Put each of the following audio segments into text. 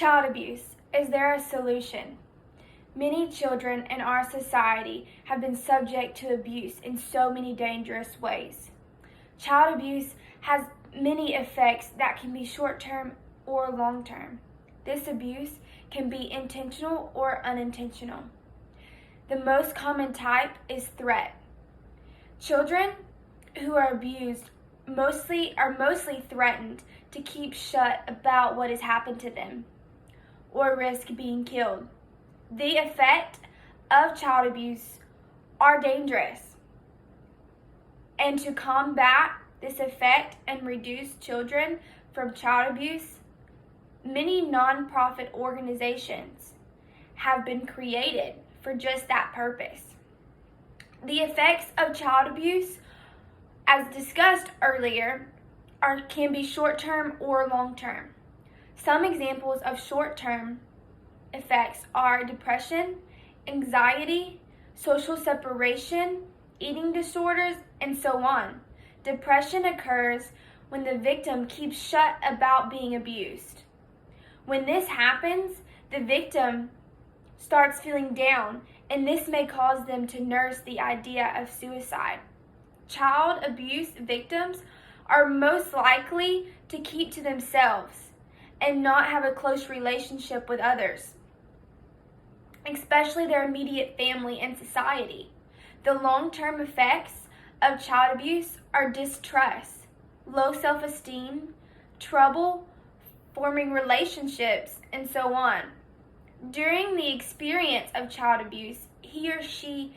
Child abuse. Is there a solution? Many children in our society have been subject to abuse in so many dangerous ways. Child abuse has many effects that can be short-term or long-term. This abuse can be intentional or unintentional. The most common type is threat. Children who are abused are mostly threatened to keep shut about what has happened to them or risk being killed. The effect of child abuse are dangerous. And to combat this effect and reduce children from child abuse, many nonprofit organizations have been created for just that purpose. The effects of child abuse, as discussed earlier, can be short-term or long-term. Some examples of short-term effects are depression, anxiety, social separation, eating disorders, and so on. Depression occurs when the victim keeps shut about being abused. When this happens, the victim starts feeling down, and this may cause them to nurse the idea of suicide. Child abuse victims are most likely to keep to themselves and not have a close relationship with others, especially their immediate family and society. The long-term effects of child abuse are distrust, low self-esteem, trouble forming relationships, and so on. During the experience of child abuse, he or she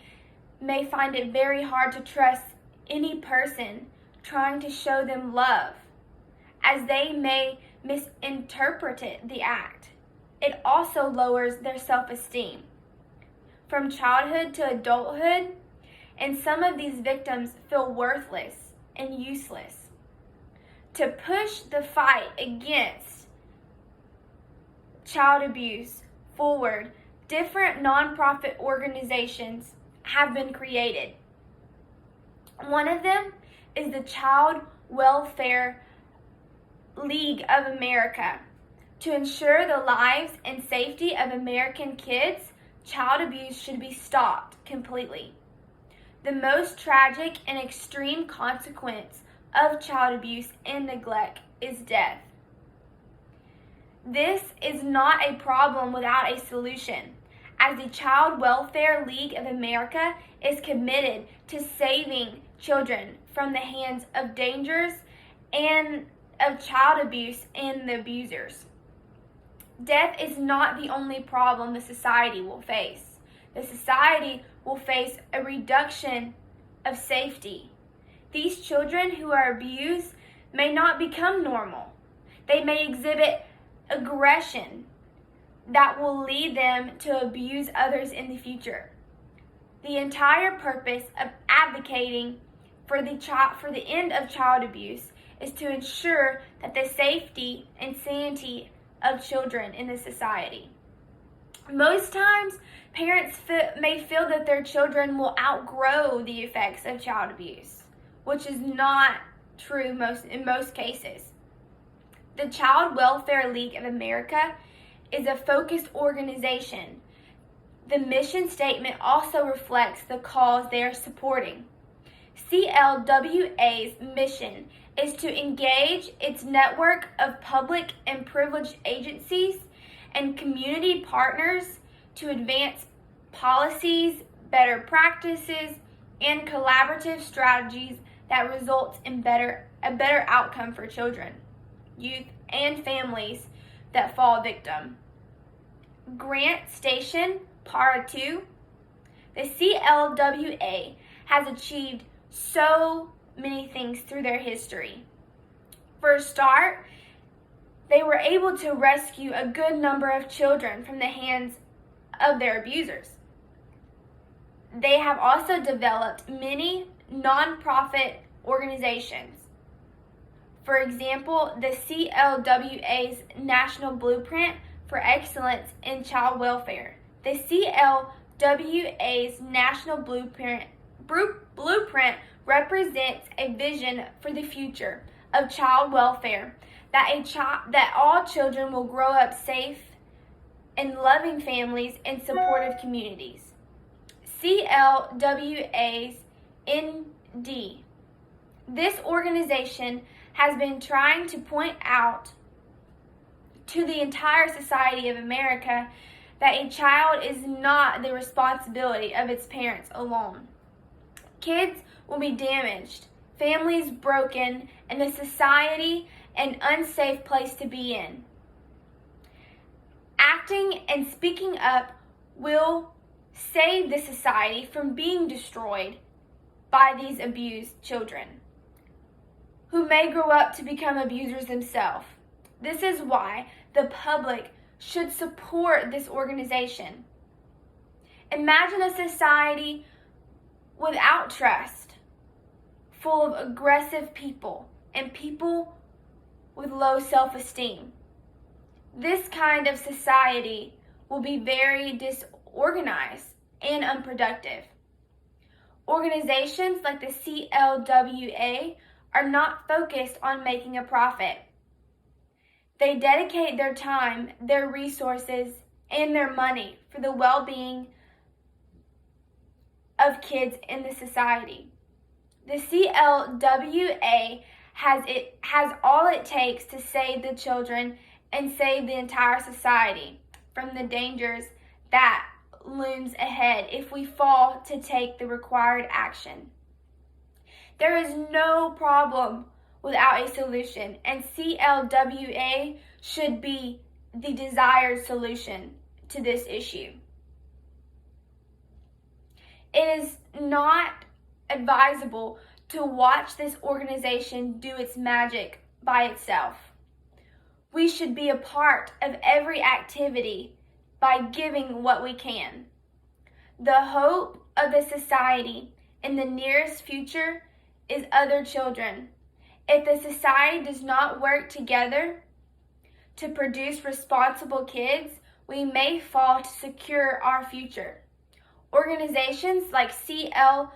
may find it very hard to trust any person trying to show them love, as they may misinterpret the act. It also lowers their self-esteem. From childhood to adulthood, and some of these victims feel worthless and useless. To push the fight against child abuse forward, different nonprofit organizations have been created. One of them is the Child Welfare League of America. To ensure the lives and safety of American kids, child abuse should be stopped completely. The most tragic and extreme consequence of child abuse and neglect is death. This is not a problem without a solution, as the Child Welfare League of America is committed to saving children from the hands of dangers and of child abuse and the abusers. Death is not the only problem the society will face. The society will face a reduction of safety. These children who are abused may not become normal. They may exhibit aggression that will lead them to abuse others in the future. The entire purpose of advocating for the end of child abuse is to ensure that the safety and sanity of children in the society. Most times, parents may feel that their children will outgrow the effects of child abuse, which is not true in most cases. The Child Welfare League of America is a focused organization. The mission statement also reflects the cause they are supporting. CLWA's mission is to engage its network of public and privileged agencies and community partners to advance policies, better practices, and collaborative strategies that results in a better outcome for children, youth, and families that fall victim. Grant Station, Para 2. The CLWA has achieved so many things through their history. For a start, they were able to rescue a good number of children from the hands of their abusers. They have also developed many nonprofit organizations. For example, the CLWA's National Blueprint for Excellence in Child Welfare. The CLWA's National Blueprint represents a vision for the future of child welfare, that all children will grow up safe, in loving families and supportive communities. CLWA's ND. This organization has been trying to point out to the entire society of America that a child is not the responsibility of its parents alone. Kids will be damaged, families broken, and the society an unsafe place to be in. Acting and speaking up will save the society from being destroyed by these abused children, who may grow up to become abusers themselves. This is why the public should support this organization. Imagine a society without trust, full of aggressive people and people with low self-esteem. This kind of society will be very disorganized and unproductive. Organizations like the CLWA are not focused on making a profit. They dedicate their time, their resources, and their money for the well-being of kids in the society. The CLWA has all it takes to save the children and save the entire society from the dangers that looms ahead if we fall to take the required action. There is no problem without a solution, and CLWA should be the desired solution to this issue. It is not advisable to watch this organization do its magic by itself. We should be a part of every activity by giving what we can. The hope of the society in the nearest future is other children. If the society does not work together to produce responsible kids, we may fall to secure our future. Organizations like CLWA,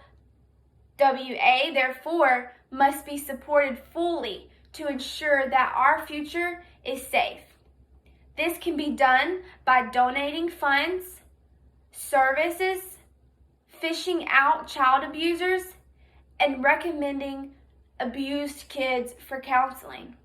therefore, must be supported fully to ensure that our future is safe. This can be done by donating funds, services, fishing out child abusers, and recommending abused kids for counseling.